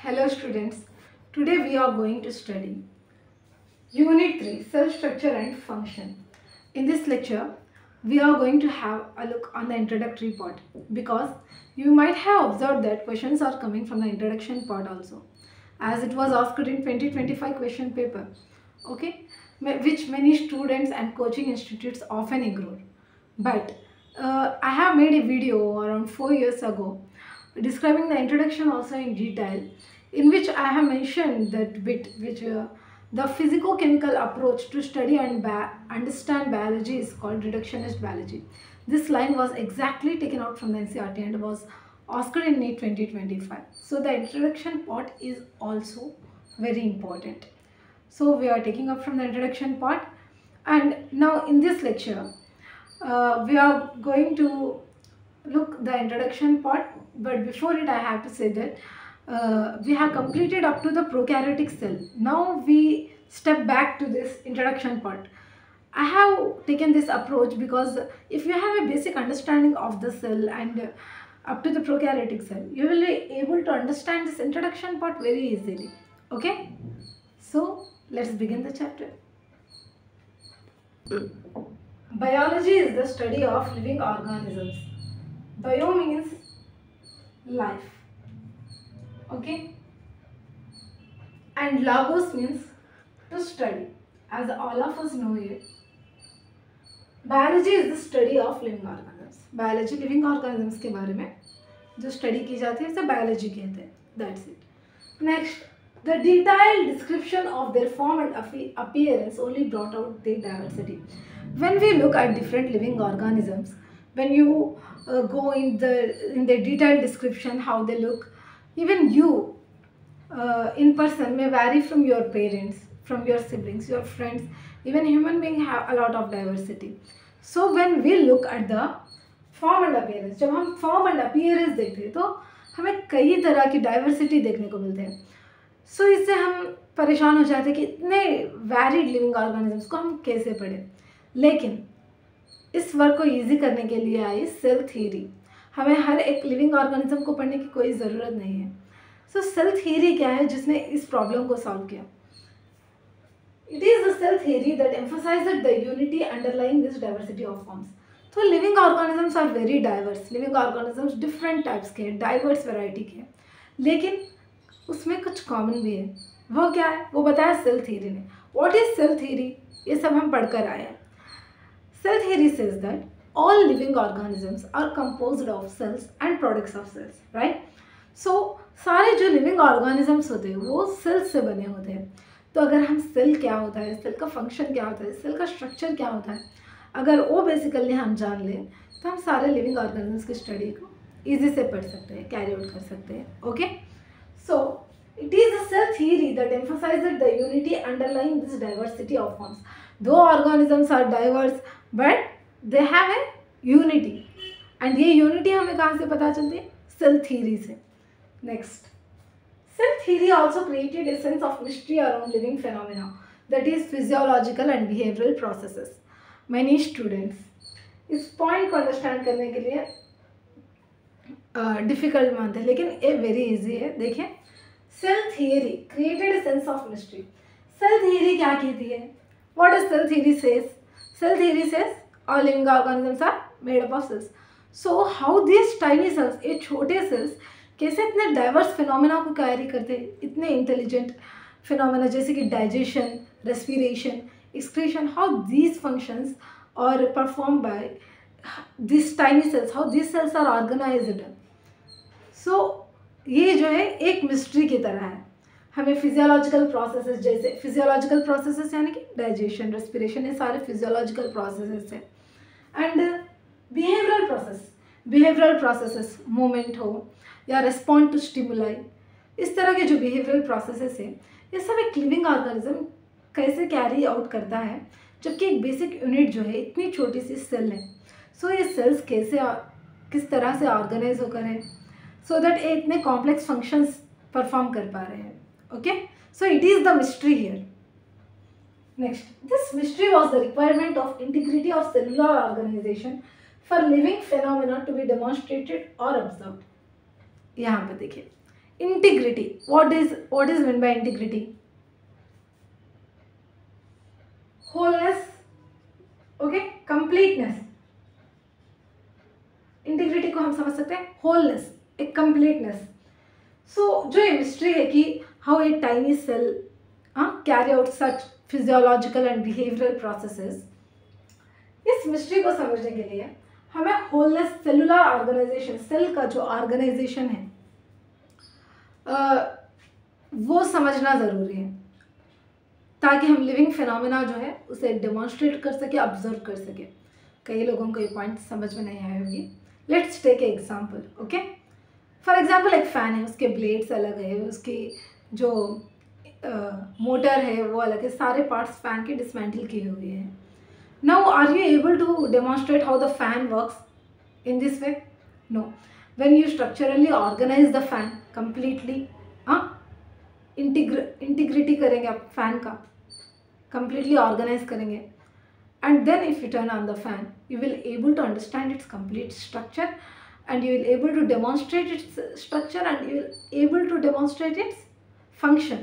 Hello students, today we are going to study Unit 3 Cell Structure and Function. In this lecture, we are going to have a look on the introductory part because you might have observed that questions are coming from the introduction part also, as it was asked in 2025 question paper, okay, which many students and coaching institutes often ignore. But I have made a video around 4 years ago describing the introduction also in detail, in which I have mentioned that bit which the physicochemical approach to study and understand biology is called reductionist biology. This line was exactly taken out from the NCERT and was asked in NEET 2025. So the introduction part is also very important. So we are taking up from the introduction part, and now in this lecture we are going to look the introduction part. But before it, I have to say that we have completed up to the prokaryotic cell. Now we step back to this introduction part. I have taken this approach because if you have a basic understanding of the cell and up to the prokaryotic cell, you will be able to understand this introduction part very easily. Okay, so let's begin the chapter. Biology is the study of living organisms. Bio means life, okay, and logos means to study. As all of us know it, biology is the study of living organisms. Biology living organisms के बारे में जो study की जाती है उसे biology कहते हैं. That's it. Next, the detailed description of their form and appearance only brought out their diversity. When we look at different living organisms, when you go in the detailed description how they look, even you in person may vary from your parents, from your siblings, your friends. Even human beings have a lot of diversity. So when we look at the form and appearance, जब हम form and appearance देखते हैं तो हमें कई तरह की diversity देखने को मिलते हैं. So इससे हम परेशान हो जाते हैं कि इतने varied living organisms को हम कैसे पढ़ें. लेकिन इस वर्क को इजी करने के लिए आई सेल थ्योरी. हमें हर एक लिविंग ऑर्गेनिज्म को पढ़ने की कोई ज़रूरत नहीं है. सो सेल थ्योरी क्या है जिसने इस प्रॉब्लम को सॉल्व किया? It is the cell theory that emphasised the unity underlying this diversity of forms. तो living organisms are very diverse. Living organisms different types के हैं, डाइवर्स वैरायटी के हैं, लेकिन उसमें कुछ कॉमन भी है. वो क्या है वो बताया सेल थ्योरी ने. व्हाट इज सेल थ्योरी, ये सब हम पढ़कर आए हैं. Cell theory says that all living organisms are composed of cells and products of cells, right? So सारे जो living organisms होते हैं वो cells से बने होते हैं. तो अगर हम cell क्या होता है, cell का function क्या होता है, cell का structure क्या होता है, अगर वो basically हम जान लें तो हम सारे living organisms की study को easy से पढ़ सकते हैं, carry out कर सकते हैं. Okay? So it is the cell theory that emphasizes the unity underlying this diversity of forms. Though organisms are diverse, but they have a unity. And ये unity हमें कहाँ से पता चलती है? Cell theory से. Next, cell theory also created a sense of mystery around living phenomena, that is physiological and behavioral processes. Many students इस point को understand करने के लिए difficult मानते हैं, लेकिन ये very easy है. देखिए, cell theory created a sense of mystery. Cell theory क्या कहती है? What does cell theory says? Cell theory says all living organisms are made up of cells. So how these tiny cells, ये छोटे cells कैसे इतने diverse phenomena को carry करते हैं, इतने intelligent phenomena जैसे कि digestion, respiration, excretion, how these functions are performed by these tiny cells, how these cells are organized. So ये जो है एक mystery की तरह है. हमें फिजियोलॉजिकल प्रोसेसेस, जैसे फिजियोलॉजिकल प्रोसेसेस यानी कि डाइजेशन, रेस्पिरेशन, ये सारे फिजियोलॉजिकल प्रोसेसेस हैं. एंड बिहेवियरल प्रोसेसेस, मूवमेंट हो या रिस्पॉन्ड टू स्टिमुलाई, इस तरह के जो बिहेवियरल प्रोसेसेस हैं ये सब एक लिविंग ऑर्गेनिज्म कैसे कैरी आउट करता है, जबकि एक बेसिक यूनिट जो है इतनी छोटी सी सेल है. सो ये सेल्स कैसे किस तरह से ऑर्गेनाइज होकर है सो दैट ये इतने कॉम्प्लेक्स फंक्शंस परफॉर्म कर पा रहे हैं. Okay, so it is the mystery here. Next, this mystery was the requirement of integrity of cellular organization for living phenomena to be demonstrated or observed. यहाँ पे देखिए, integrity, what is meant by integrity? wholeness, okay, completeness. Integrity को हम समझ सकते हैं wholeness, एक completeness. सो जो ये मिस्ट्री है कि how a tiny cell carry out such physiological and behavioural processes, इस मिस्ट्री को समझने के लिए हमें होलनेस, सेलुलर ऑर्गेनाइजेशन, सेल का जो ऑर्गेनाइजेशन है वो समझना ज़रूरी है, ताकि हम लिविंग फिनोमेना जो है उसे डेमोन्स्ट्रेट कर सके, ऑब्जर्व कर सके. कई लोगों को ये पॉइंट समझ में नहीं आए होंगे. Let's take a example. Okay, for example एक फ़ैन है, उसके ब्लेड्स अलग है, उसकी जो मोटर है वो अलग है, सारे पार्ट्स फ़ैन के डिसमेंटल किए हुए हैं. Now are you able to demonstrate how the fan works in this way? No. When you structurally organise the fan completely, integrity करेंगे आप फैन का, completely organize करेंगे, and then if you turn on the fan you will able to understand its complete structure and you will able to demonstrate its structure and you will able to demonstrate its function.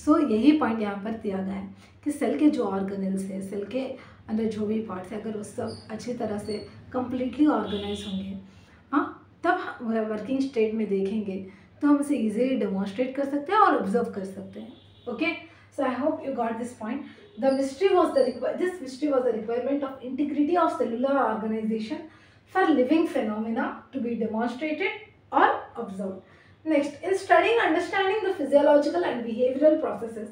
So यही point यहाँ पर दिया गया है कि cell के जो organelles है, सेल के अंदर जो भी पार्ट्स है, अगर वो सब अच्छी तरह से कम्प्लीटली ऑर्गेनाइज होंगे, तब वर्किंग स्टेट में देखेंगे तो हम इसे इजीली डेमोन्स्ट्रेट कर सकते हैं और ऑब्जर्व कर सकते हैं. Okay, so I hope you got this point. This mystery was the requirement of integrity of cellular organization for living phenomena to be demonstrated or observed. Next, in studying understanding the physiological and behavioral processes,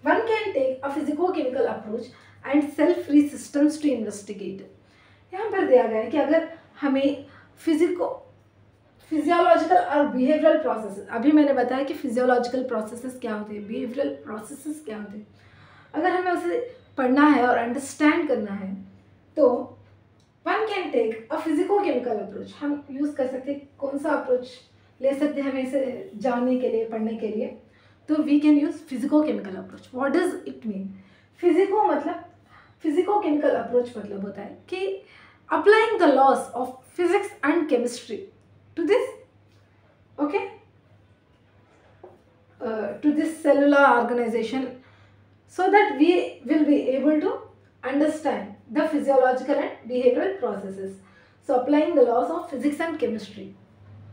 one can take a physico-chemical approach and cell-free systems to investigate. यहाँ पर दिया गया है कि अगर हमें physiological और behavioural processes, अभी मैंने बताया कि फिजियोलॉजिकल प्रोसेसेस क्या होते हैं, बिहेवियरल प्रोसेसेस क्या होते हैं, अगर हमें उसे पढ़ना है और अंडरस्टैंड करना है तो one can take a physicochemical approach. हम यूज़ कर सकते हैं, कौन सा अप्रोच ले सकते हैं हमें इसे जानने के लिए, पढ़ने के लिए? तो we can use physicochemical approach. What does it mean? Physico मतलब, फिजिको-केमिकल अप्रोच मतलब होता है कि applying the laws of physics and chemistry to this, okay, to this cellular organization, so that we will be able to understand the physiological and behavioral processes. So applying the laws of physics and chemistry,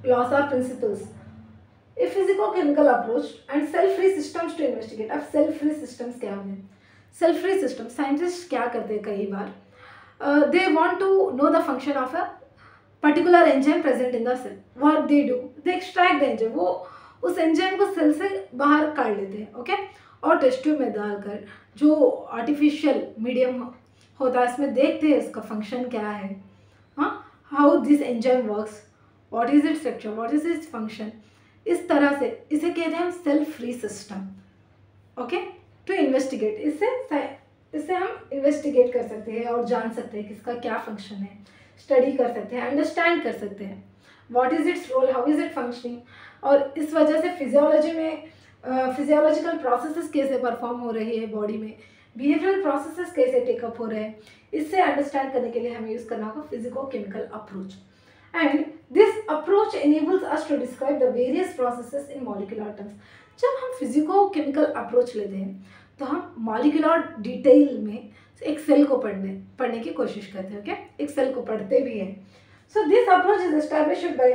laws or principles, a physico-chemical approach and cell-free systems to investigate. अब cell-free systems क्या होते हैं? Cell-free systems, scientists क्या करते हैं कई बार, they want to know the function of a particular enzyme present in the cell. What they do, they extract the enzyme. वो उस एंजाइम को सेल से बाहर काट लेते हैं, ओके, और टेस्ट ट्यूब में डालकर जो आर्टिफिशियल मीडियम होता है इसमें देखते हैं इसका फंक्शन क्या है, how this enzyme works, what is its structure, what is its function. इस तरह से इसे कहते हैं हम cell free system. Okay, to investigate, इससे हम इन्वेस्टिगेट कर सकते हैं और जान सकते हैं कि इसका क्या फंक्शन है, स्टडी कर सकते हैं, अंडरस्टैंड कर सकते हैं, what is its role, how is it functioning, और इस वजह से फिजियोलॉजी में फिजियोलॉजिकल प्रोसेसेस कैसे परफॉर्म हो रही है बॉडी में, बिहेवियरल प्रोसेसेस कैसे टेकअप हो रहे हैं, इससे अंडरस्टैंड करने के लिए हमें यूज़ करना होगा physico-chemical approach. And this approach enables us to describe the various processes in molecular terms. जब हम फिजिको-केमिकल अप्रोच लेते हैं तो हम मॉलिक्यूलर डिटेल में एक सेल को पढ़ने की कोशिश करते हैं. ओके, एक सेल को पढ़ते भी हैं. So this approach is established bye,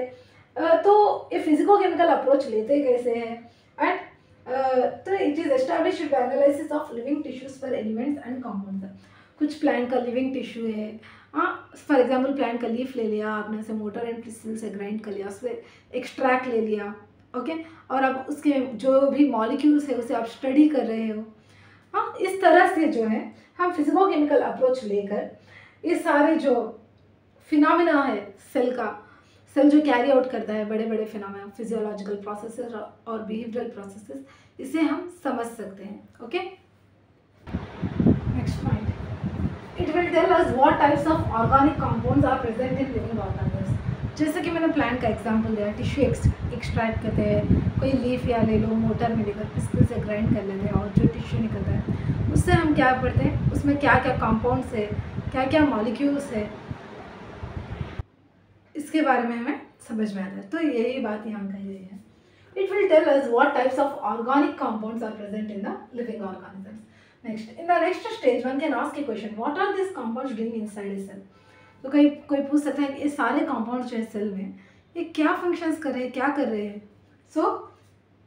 तो ये फिजिको-केमिकल अप्रोच लेते कैसे हैं, एंड तो it is established bye analysis of living tissues for elements and compounds. कुछ प्लांट का लिविंग टिश्यू है, फॉर एग्जाम्पल प्लांट का लीफ ले लिया आपने, उसे मोटर एंड पिस्टल से ग्राइंड कर लिया, उससे एक्सट्रैक्ट ले लिया, ओके, और अब उसके जो भी मॉलिक्यूल्स है उसे आप स्टडी कर रहे हो. इस तरह से जो है हम फिजिको-केमिकल अप्रोच लेकर ये सारे जो फिनोमेना है सेल जो कैरी आउट करता है, बड़े बड़े फिनोमेना, फिजियोलॉजिकल प्रोसेसेस और बिहेवियरल प्रोसेसेस, इसे हम समझ सकते हैं. Okay, next point, it will tell us what types of organic compounds are present in living organism. जैसे कि मैंने प्लांट का एग्जांपल दिया, टिश्यू एक्सट्रैक्ट करते हैं, कोई लीफ या ले लो, मोटर में लेकर पिस्टल से ग्राइंड कर लेते हैं, और जो टिश्यू निकलता है उससे हम क्या पढ़ते हैं, उसमें क्या क्या कंपाउंड्स है, क्या क्या मॉलिक्यूल्स है, इसके बारे में हमें समझ में आता है. तो यही बात यहाँ कही गई है. It will tell us what types of organic compounds are present in the living organisms. Next, in the next stage, one can ask a question: what are these compounds doing inside a cell? तो कोई पूछ सकता है कि ये सारे compounds जो है सेल में ये क्या functions कर रहे हैं, क्या कर रहे हैं? So,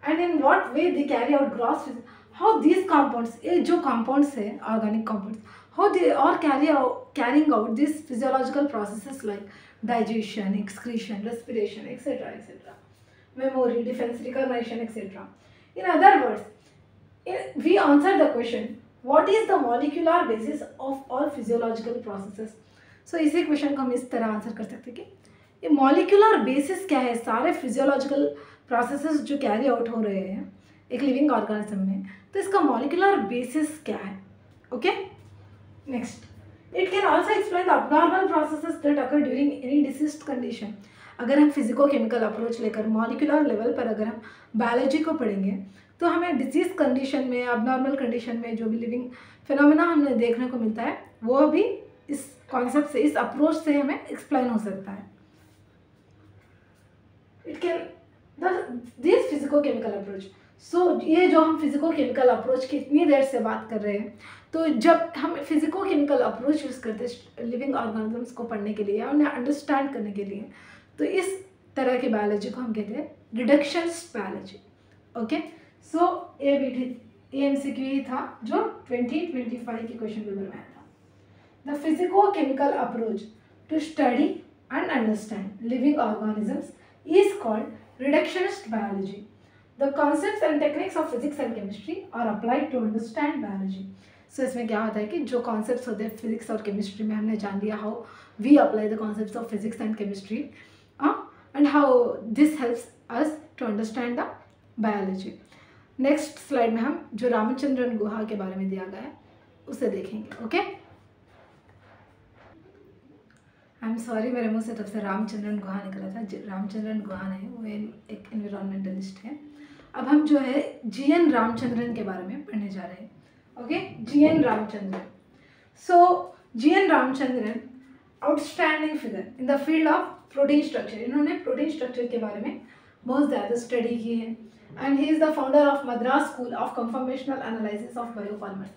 and in what way they carry out gross, how these compounds, ये जो compounds है organic compounds, how they are carrying out these physiological processes like digestion, excretion, respiration, etc., etc., memory, defense, recognition, etc. In other words, we answer the question, what is the molecular basis of all physiological processes? So इसी question को हम इस तरह answer कर सकते हैं कि ये मॉलिक्यूलर बेसिस क्या है सारे फिजियोलॉजिकल प्रोसेसेस जो कैरी आउट हो रहे हैं एक लिविंग ऑर्गेनिज्म में, तो इसका मॉलिक्यूलर बेसिस क्या है? Okay, next, it can also explain the abnormal processes that occur during any deceased condition. अगर हम फिजिको केमिकल अप्रोच लेकर मॉलिक्यूलर लेवल पर अगर हम बायोलॉजी को पढ़ेंगे तो हमें डिजीज कंडीशन में, अबनॉर्मल कंडीशन में जो भी लिविंग फिनोमेना हमें देखने को मिलता है वो भी इस कॉन्सेप्ट से, इस अप्रोच से हमें एक्सप्लेन हो सकता है. It can this physico chemical approach. So ये जो हम फिजिको केमिकल अप्रोच की इतनी देर से बात कर रहे हैं, तो जब हम फिजिको केमिकल अप्रोच यूज़ करते हैं लिविंग ऑर्गेनिजम्स को पढ़ने के लिए, उन्हें अंडरस्टैंड करने के लिए, तो इस तरह की बायोलॉजी को हम कहते हैं रिडक्शनिस्ट बायोलॉजी. ओके, सो ये MCQ ही था जो 2025 के क्वेश्चन पेपर में आया था. The physico chemical approach to study and understand living organisms is called reductionist biology. The concepts and techniques of physics and chemistry are applied to understand biology. So इसमें क्या होता है कि जो concepts होते हैं physics और chemistry में हमने जान लिया how we apply the concepts of physics and chemistry and how this helps us to understand the biology. Next slide में हम जो रामचंद्रन गुहा के बारे में दिया गया है उसे देखेंगे. ओके, आई एम सॉरी मेरे मुंह से तब से रामचंद्रन गुहा निकला था. रामचंद्रन गुहा नहीं, वो एक एनवायरमेंटलिस्ट है. अब हम जो है GN रामचंद्रन के बारे में पढ़ने जा रहे हैं. Okay, GN Ramachandran. So GN Ramachandran outstanding figure in the field of protein structure. इन्होंने प्रोटीन स्ट्रक्चर के बारे में बहुत ज़्यादा स्टडी की है. And he is the founder of Madras school of conformational analysis of biopolymers.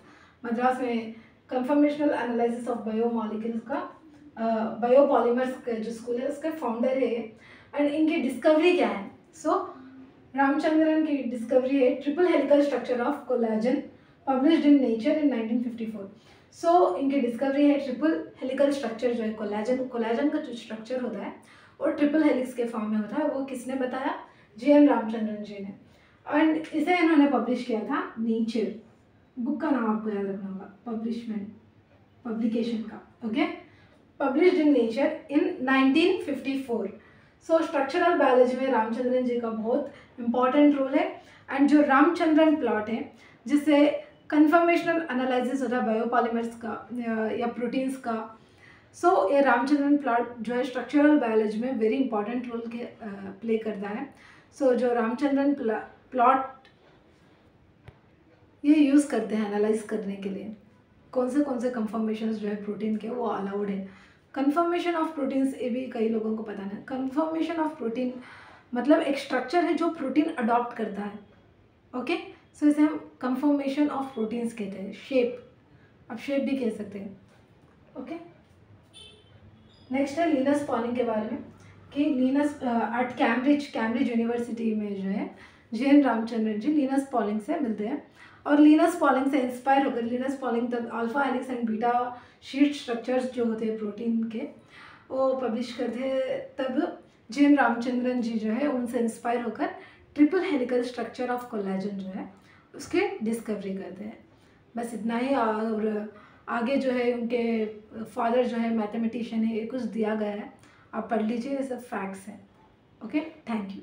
Madras में कंफर्मेशनल एनालिसिस ऑफ बायोमॉलिक्यूल्स का बायोपॉलीमर्स का जो स्कूल है उसका फाउंडर है. एंड इनकी डिस्कवरी क्या है? सो रामचंद्रन की डिस्कवरी है triple helical structure of collagen published in nature in 1954. सो इनकी डिस्कवरी है ट्रिपल हेलिकल स्ट्रक्चर जो है कोलाजन का जो स्ट्रक्चर होता है और ट्रिपल हेलिक्स के फॉर्म में होता है. वो किसने बताया? GN रामचंद्रन जी ने. एंड इसे इन्होंने पब्लिश किया था नेचर. बुक का नाम आपको याद रखना होगा, पब्लिकेशन का. Okay, published in nature in 1954. So structural biology में रामचंद्रन जी का बहुत इंपॉर्टेंट रोल है. एंड जो रामचंद्रन प्लॉट है जिससे कन्फर्मेशनल एनालिसिस होता है बायोपॉलीमर्स का या प्रोटीन्स का, सो ये रामचंद्रन प्लॉट जो है स्ट्रक्चरल बायोलॉजी में वेरी इंपॉर्टेंट रोल प्ले करता है. सो जो रामचंद्रन प्लॉट ये यूज़ करते हैं एनालाइज करने के लिए कौन से कंफर्मेशंस जो है प्रोटीन के वो अलाउड है. कन्फर्मेशन ऑफ प्रोटीन्स ये भी कई लोगों को पता नहीं. कन्फर्मेशन ऑफ प्रोटीन मतलब एक स्ट्रक्चर है जो प्रोटीन अडॉप्ट करता है. ओके, सो इसे हम कन्फर्मेशन ऑफ प्रोटीन्स कहते हैं. शेप, आप शेप भी कह सकते हैं. ओके, नेक्स्ट है लिनस पॉलिंग के बारे में कि लिनस एट कैम्ब्रिज यूनिवर्सिटी में जो है GN रामचंद्रन जी लिनस पॉलिंग से मिलते हैं. और लिनस पॉलिंग से इंस्पायर होकर लिनस पॉलिंग तब alpha helix and beta sheet structures जो होते हैं प्रोटीन के वो पब्लिश करते हैं. तब GN रामचंद्रन जी जो है उनसे इंस्पायर होकर triple helical structure of collagen जो है उसके डिस्कवरी करते हैं. बस इतना ही. और आगे जो है उनके फादर जो है मैथमेटिशियन है, ये कुछ दिया गया है, आप पढ़ लीजिए, ये सब फैक्ट्स हैं. Okay, thank you.